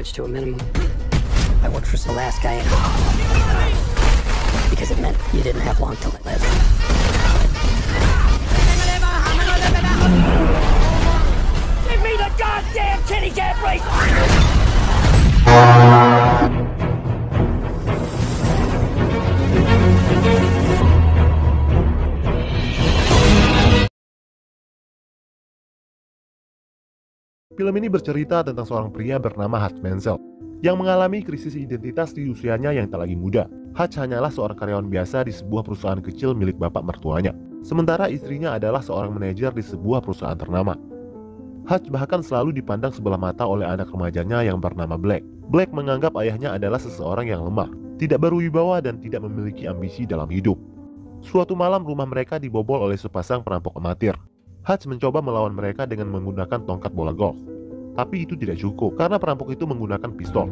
damage to a minimum. I worked for the last guy because it meant you didn't have long till it lived. Give me the goddamn kitty cat race! Film ini bercerita tentang seorang pria bernama Hutch Mansell yang mengalami krisis identitas di usianya yang tak lagi muda. Hutch hanyalah seorang karyawan biasa di sebuah perusahaan kecil milik bapak mertuanya, sementara istrinya adalah seorang manajer di sebuah perusahaan ternama. Hutch bahkan selalu dipandang sebelah mata oleh anak remajanya yang bernama Black. Black menganggap ayahnya adalah seseorang yang lemah, tidak berwibawa dan tidak memiliki ambisi dalam hidup. Suatu malam rumah mereka dibobol oleh sepasang perampok amatir. Hutch mencoba melawan mereka dengan menggunakan tongkat bola golf. Tapi itu tidak cukup karena perampok itu menggunakan pistol.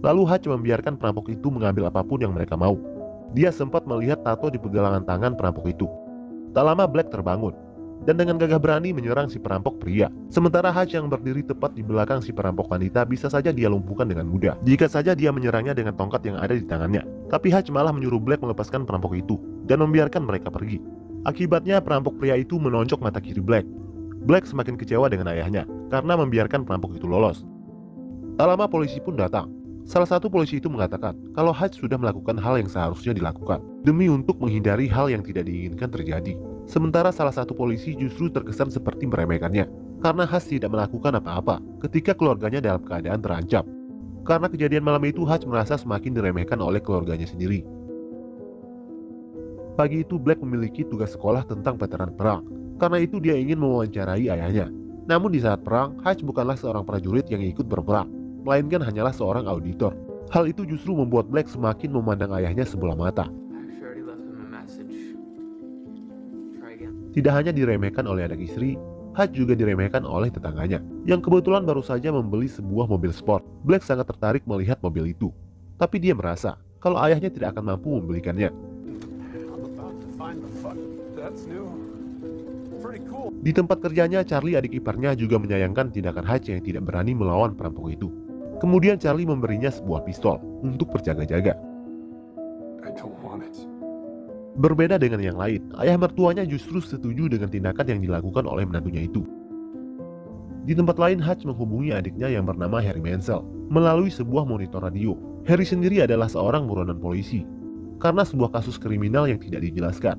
Lalu Hutch membiarkan perampok itu mengambil apapun yang mereka mau. Dia sempat melihat tato di pergelangan tangan perampok itu. Tak lama Black terbangun dan dengan gagah berani menyerang si perampok pria. Sementara Hutch yang berdiri tepat di belakang si perampok wanita bisa saja dia lumpuhkan dengan mudah jika saja dia menyerangnya dengan tongkat yang ada di tangannya. Tapi Hutch malah menyuruh Black melepaskan perampok itu dan membiarkan mereka pergi. Akibatnya perampok pria itu menonjok mata kiri Black. Black semakin kecewa dengan ayahnya karena membiarkan perampok itu lolos. Tak lama polisi pun datang. Salah satu polisi itu mengatakan kalau Hutch sudah melakukan hal yang seharusnya dilakukan demi untuk menghindari hal yang tidak diinginkan terjadi. Sementara salah satu polisi justru terkesan seperti meremehkannya karena Hutch tidak melakukan apa-apa ketika keluarganya dalam keadaan terancam. Karena kejadian malam itu Hutch merasa semakin diremehkan oleh keluarganya sendiri. Pagi itu Black memiliki tugas sekolah tentang veteran perang. Karena itu dia ingin mewawancarai ayahnya. Namun di saat perang, Hutch bukanlah seorang prajurit yang ikut berperang, melainkan hanyalah seorang auditor. Hal itu justru membuat Black semakin memandang ayahnya sebelah mata. Tidak hanya diremehkan oleh anak istri, Hutch juga diremehkan oleh tetangganya, yang kebetulan baru saja membeli sebuah mobil sport. Black sangat tertarik melihat mobil itu, tapi dia merasa kalau ayahnya tidak akan mampu membelikannya. Di tempat kerjanya, Charlie adik iparnya juga menyayangkan tindakan Hutch yang tidak berani melawan perampok itu. Kemudian Charlie memberinya sebuah pistol untuk berjaga-jaga. Berbeda dengan yang lain, ayah mertuanya justru setuju dengan tindakan yang dilakukan oleh menantunya itu. Di tempat lain, Hutch menghubungi adiknya yang bernama Harry Mansell melalui sebuah monitor radio. Harry sendiri adalah seorang buronan polisi karena sebuah kasus kriminal yang tidak dijelaskan.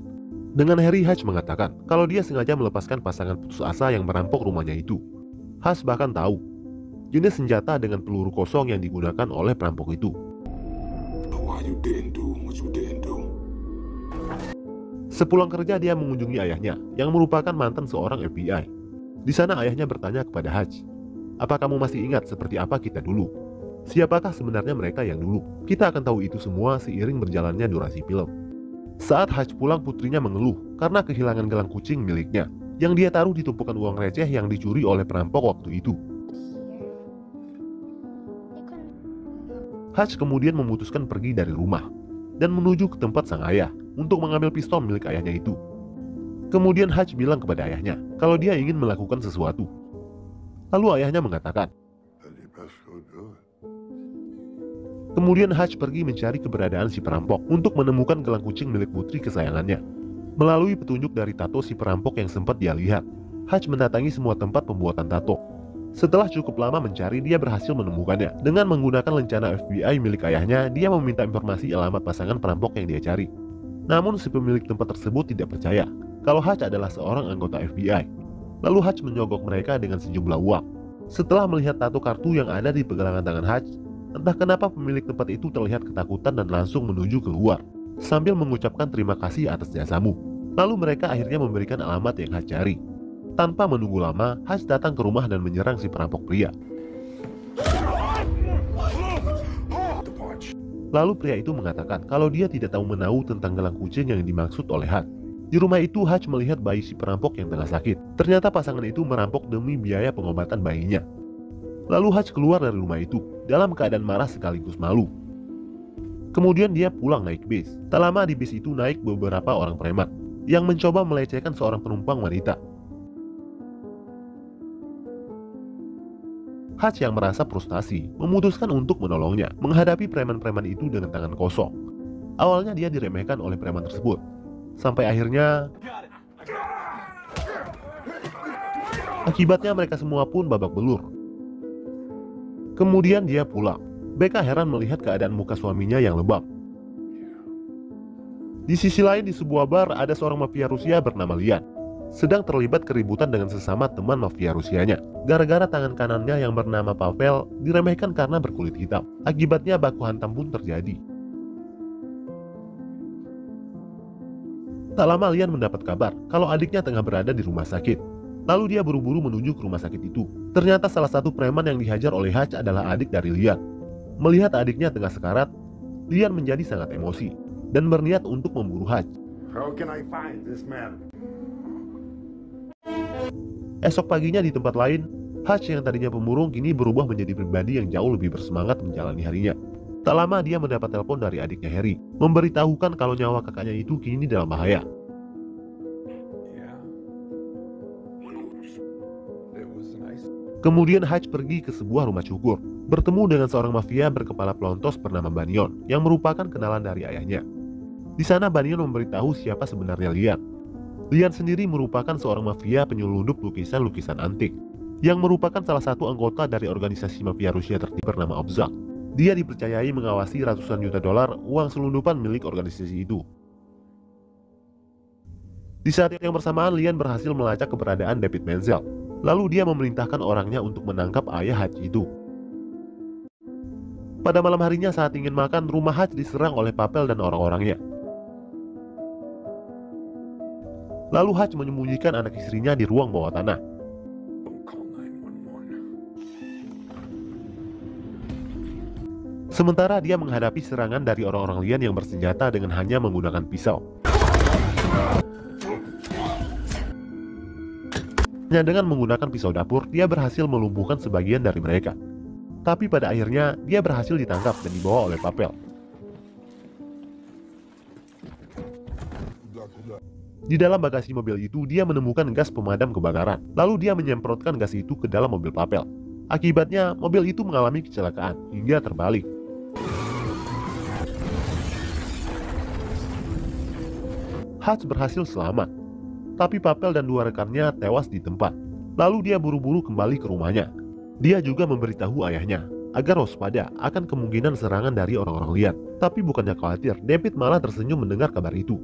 Dengan Harry, Hutch mengatakan kalau dia sengaja melepaskan pasangan putus asa yang merampok rumahnya itu. Hutch bahkan tahu jenis senjata dengan peluru kosong yang digunakan oleh perampok itu. Sepulang kerja, dia mengunjungi ayahnya yang merupakan mantan seorang FBI. Di sana ayahnya bertanya kepada Hutch, "Apa kamu masih ingat seperti apa kita dulu? Siapakah sebenarnya mereka yang dulu?" Kita akan tahu itu semua seiring berjalannya durasi film. Saat Hutch pulang, putrinya mengeluh karena kehilangan gelang kucing miliknya yang dia taruh di tumpukan uang receh yang dicuri oleh perampok waktu itu. Hutch kemudian memutuskan pergi dari rumah dan menuju ke tempat sang ayah untuk mengambil pistol milik ayahnya itu. Kemudian Hutch bilang kepada ayahnya kalau dia ingin melakukan sesuatu. Lalu ayahnya mengatakan, kemudian Hutch pergi mencari keberadaan si perampok untuk menemukan gelang kucing milik putri kesayangannya. Melalui petunjuk dari tato si perampok yang sempat dia lihat, Hutch mendatangi semua tempat pembuatan tato. Setelah cukup lama mencari, dia berhasil menemukannya. Dengan menggunakan lencana FBI milik ayahnya, dia meminta informasi alamat pasangan perampok yang dia cari. Namun si pemilik tempat tersebut tidak percaya kalau Hutch adalah seorang anggota FBI. Lalu Hutch menyogok mereka dengan sejumlah uang. Setelah melihat tato kartu yang ada di pergelangan tangan Hutch, entah kenapa pemilik tempat itu terlihat ketakutan dan langsung menuju keluar sambil mengucapkan terima kasih atas jasamu. Lalu mereka akhirnya memberikan alamat yang Hutch cari. Tanpa menunggu lama, Hutch datang ke rumah dan menyerang si perampok pria. Lalu pria itu mengatakan kalau dia tidak tahu menahu tentang gelang kucing yang dimaksud oleh Hutch. Di rumah itu Hutch melihat bayi si perampok yang tengah sakit. Ternyata pasangan itu merampok demi biaya pengobatan bayinya. Lalu Hutch keluar dari rumah itu dalam keadaan marah sekaligus malu. Kemudian dia pulang naik bis. Tak lama di bis itu naik beberapa orang preman yang mencoba melecehkan seorang penumpang wanita. Hutch yang merasa frustasi memutuskan untuk menolongnya menghadapi preman-preman itu dengan tangan kosong. Awalnya dia diremehkan oleh preman tersebut, sampai akhirnya akibatnya mereka semua pun babak belur. Kemudian dia pulang. Becca heran melihat keadaan muka suaminya yang lebam. Di sisi lain di sebuah bar ada seorang mafia Rusia bernama Lian sedang terlibat keributan dengan sesama teman mafia Rusianya. Gara-gara tangan kanannya yang bernama Pavel diremehkan karena berkulit hitam. Akibatnya baku hantam pun terjadi. Tak lama Lian mendapat kabar kalau adiknya tengah berada di rumah sakit. Lalu dia buru-buru menuju ke rumah sakit itu. Ternyata salah satu preman yang dihajar oleh Hutch adalah adik dari Lian. Melihat adiknya tengah sekarat, Lian menjadi sangat emosi dan berniat untuk memburu Hutch. How can I find this man? Esok paginya di tempat lain, Hutch yang tadinya pemurung kini berubah menjadi pribadi yang jauh lebih bersemangat menjalani harinya. Tak lama dia mendapat telepon dari adiknya Harry, memberitahukan kalau nyawa kakaknya itu kini dalam bahaya. Kemudian Hutch pergi ke sebuah rumah cukur, bertemu dengan seorang mafia berkepala pelontos bernama Banyon, yang merupakan kenalan dari ayahnya. Di sana Banyon memberitahu siapa sebenarnya Lian. Lian sendiri merupakan seorang mafia penyelundup lukisan-lukisan antik, yang merupakan salah satu anggota dari organisasi mafia Rusia tertipu bernama Obzak. Dia dipercayai mengawasi ratusan juta dolar uang selundupan milik organisasi itu. Di saat yang bersamaan, Lian berhasil melacak keberadaan David Menzel. Lalu dia memerintahkan orangnya untuk menangkap ayah Hutch itu. Pada malam harinya saat ingin makan, rumah Hutch diserang oleh Pavel dan orang-orangnya. Lalu Hutch menyembunyikan anak istrinya di ruang bawah tanah. Sementara dia menghadapi serangan dari orang-orang Lian yang bersenjata dengan hanya menggunakan pisau. Hanya dengan menggunakan pisau dapur, dia berhasil melumpuhkan sebagian dari mereka. Tapi pada akhirnya, dia berhasil ditangkap dan dibawa oleh Pavel. Di dalam bagasi mobil itu, dia menemukan gas pemadam kebakaran. Lalu dia menyemprotkan gas itu ke dalam mobil Pavel. Akibatnya, mobil itu mengalami kecelakaan hingga terbalik. Hutch berhasil selamat, tapi Pavel dan dua rekannya tewas di tempat. Lalu dia buru-buru kembali ke rumahnya. Dia juga memberitahu ayahnya agar waspada akan kemungkinan serangan dari orang-orang Lian. Tapi bukannya khawatir, David malah tersenyum mendengar kabar itu.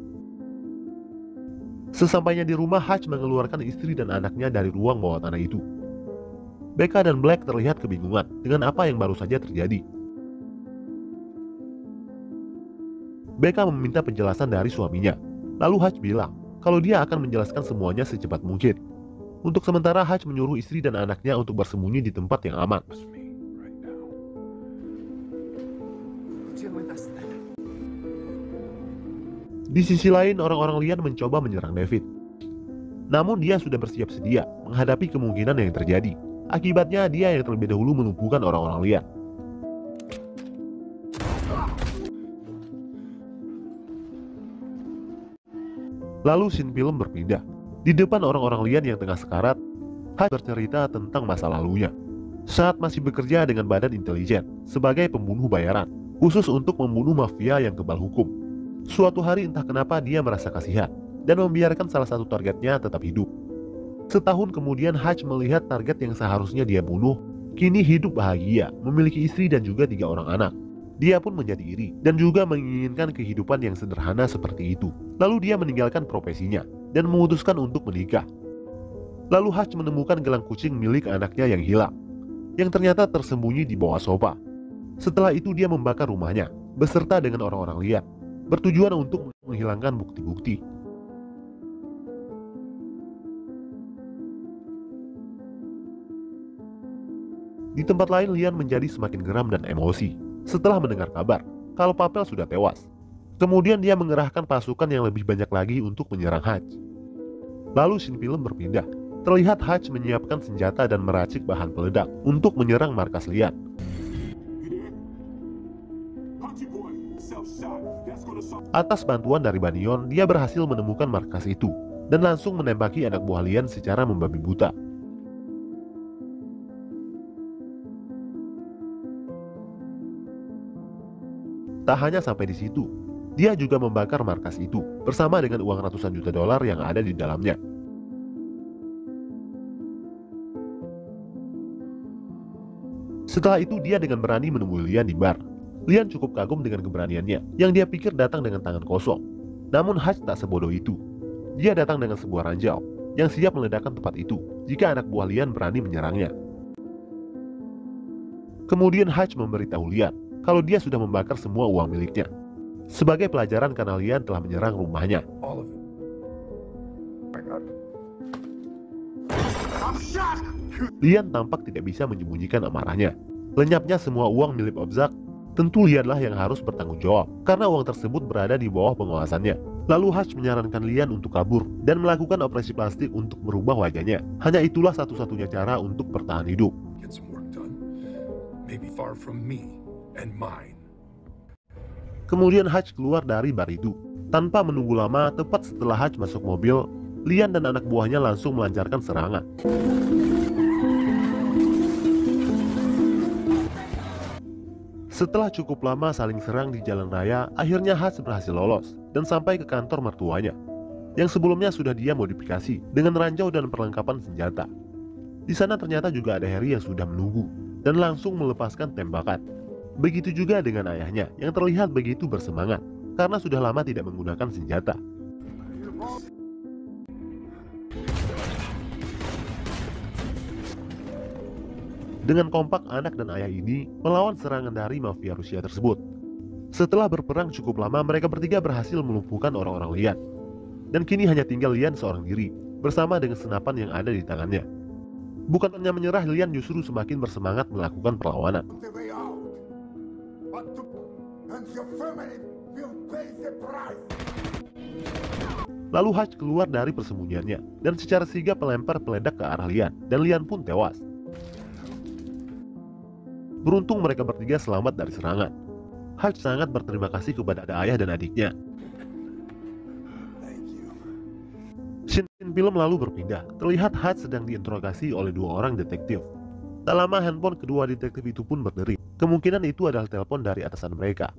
Sesampainya di rumah, Hutch mengeluarkan istri dan anaknya dari ruang bawah tanah itu. Becca dan Black terlihat kebingungan dengan apa yang baru saja terjadi. Becca meminta penjelasan dari suaminya. Lalu Hutch bilang kalau dia akan menjelaskan semuanya secepat mungkin. Untuk sementara Hutch menyuruh istri dan anaknya untuk bersembunyi di tempat yang aman. Di sisi lain, orang-orang Lian mencoba menyerang David. Namun dia sudah bersiap sedia menghadapi kemungkinan yang terjadi. Akibatnya dia yang terlebih dahulu melumpuhkan orang-orang Lian. Lalu scene film berpindah. Di depan orang-orang Lian yang tengah sekarat, Hutch bercerita tentang masa lalunya. Saat masih bekerja dengan badan intelijen sebagai pembunuh bayaran, khusus untuk membunuh mafia yang kebal hukum. Suatu hari entah kenapa dia merasa kasihan dan membiarkan salah satu targetnya tetap hidup. Setahun kemudian Hutch melihat target yang seharusnya dia bunuh kini hidup bahagia, memiliki istri dan juga 3 orang anak. Dia pun menjadi iri dan juga menginginkan kehidupan yang sederhana seperti itu. Lalu dia meninggalkan profesinya dan memutuskan untuk menikah. Lalu Hutch menemukan gelang kucing milik anaknya yang hilang, yang ternyata tersembunyi di bawah sofa. Setelah itu dia membakar rumahnya beserta dengan orang-orang Lian, bertujuan untuk menghilangkan bukti-bukti. Di tempat lain, Lian menjadi semakin geram dan emosi setelah mendengar kabar kalau Pavel sudah tewas. Kemudian dia mengerahkan pasukan yang lebih banyak lagi untuk menyerang Hutch. Lalu scene film berpindah. Terlihat Hutch menyiapkan senjata dan meracik bahan peledak untuk menyerang markas Lian. Atas bantuan dari Banyon, dia berhasil menemukan markas itu dan langsung menembaki anak buah Lian secara membabi buta. Tak hanya sampai di situ, dia juga membakar markas itu bersama dengan uang ratusan juta dolar yang ada di dalamnya. Setelah itu dia dengan berani menemui Lian di bar. Lian cukup kagum dengan keberaniannya yang dia pikir datang dengan tangan kosong. Namun Hutch tak sebodoh itu. Dia datang dengan sebuah ranjau yang siap meledakkan tempat itu jika anak buah Lian berani menyerangnya. Kemudian Hutch memberitahu Lian kalau dia sudah membakar semua uang miliknya sebagai pelajaran karena Lian telah menyerang rumahnya. All of it. My God. I'm shot! Lian tampak tidak bisa menyembunyikan amarahnya. Lenyapnya semua uang milik Obzak, tentu Lianlah yang harus bertanggung jawab karena uang tersebut berada di bawah pengawasannya. Lalu Hutch menyarankan Lian untuk kabur dan melakukan operasi plastik untuk merubah wajahnya. Hanya itulah satu-satunya cara untuk bertahan hidup. Get some work done. Maybe far from me and mine. Kemudian Hutch keluar dari bar itu. Tanpa menunggu lama, tepat setelah Hutch masuk mobil, Lian dan anak buahnya langsung melancarkan serangan. Setelah cukup lama saling serang di jalan raya, akhirnya Hutch berhasil lolos dan sampai ke kantor mertuanya, yang sebelumnya sudah dia modifikasi dengan ranjau dan perlengkapan senjata. Di sana ternyata juga ada Harry yang sudah menunggu dan langsung melepaskan tembakan. Begitu juga dengan ayahnya yang terlihat begitu bersemangat karena sudah lama tidak menggunakan senjata. Dengan kompak, anak dan ayah ini melawan serangan dari mafia Rusia tersebut. Setelah berperang cukup lama, mereka bertiga berhasil melumpuhkan orang-orang Lian. Dan kini hanya tinggal Lian seorang diri, bersama dengan senapan yang ada di tangannya. Bukannya menyerah, Lian justru semakin bersemangat melakukan perlawanan. Lalu Hutch keluar dari persembunyiannya, dan secara sigap melempar peledak ke arah Lian, dan Lian pun tewas. Beruntung mereka bertiga selamat dari serangan. Hutch sangat berterima kasih kepada ayah dan adiknya. Scene film lalu berpindah. Terlihat Hutch sedang diinterogasi oleh dua orang detektif. Tak lama handphone kedua detektif itu pun berdering. Kemungkinan itu adalah telepon dari atasan mereka.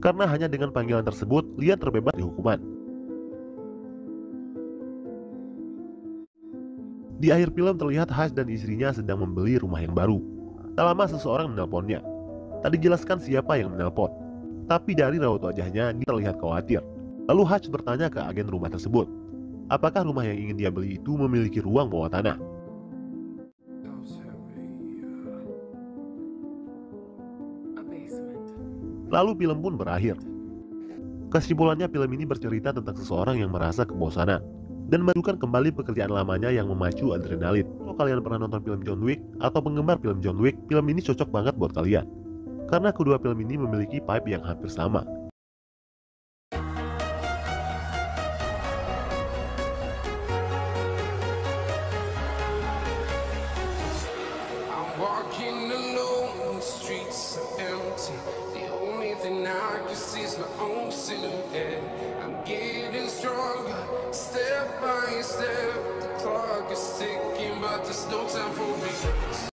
Karena hanya dengan panggilan tersebut, Lian terbebas dari hukuman. Di akhir film terlihat Hutch dan istrinya sedang membeli rumah yang baru. Tak lama seseorang menelponnya. Tak dijelaskan siapa yang menelpon, tapi dari raut wajahnya dia terlihat khawatir. Lalu Hutch bertanya ke agen rumah tersebut, apakah rumah yang ingin dia beli itu memiliki ruang bawah tanah. Lalu film pun berakhir. Kesimpulannya, film ini bercerita tentang seseorang yang merasa kebosanan dan memadukan kembali pekerjaan lamanya yang memacu adrenalin. Kalau kalian pernah nonton film John Wick atau penggemar film John Wick, film ini cocok banget buat kalian. Karena kedua film ini memiliki vibe yang hampir sama. Step by step, the clock is ticking, but there's no time for me.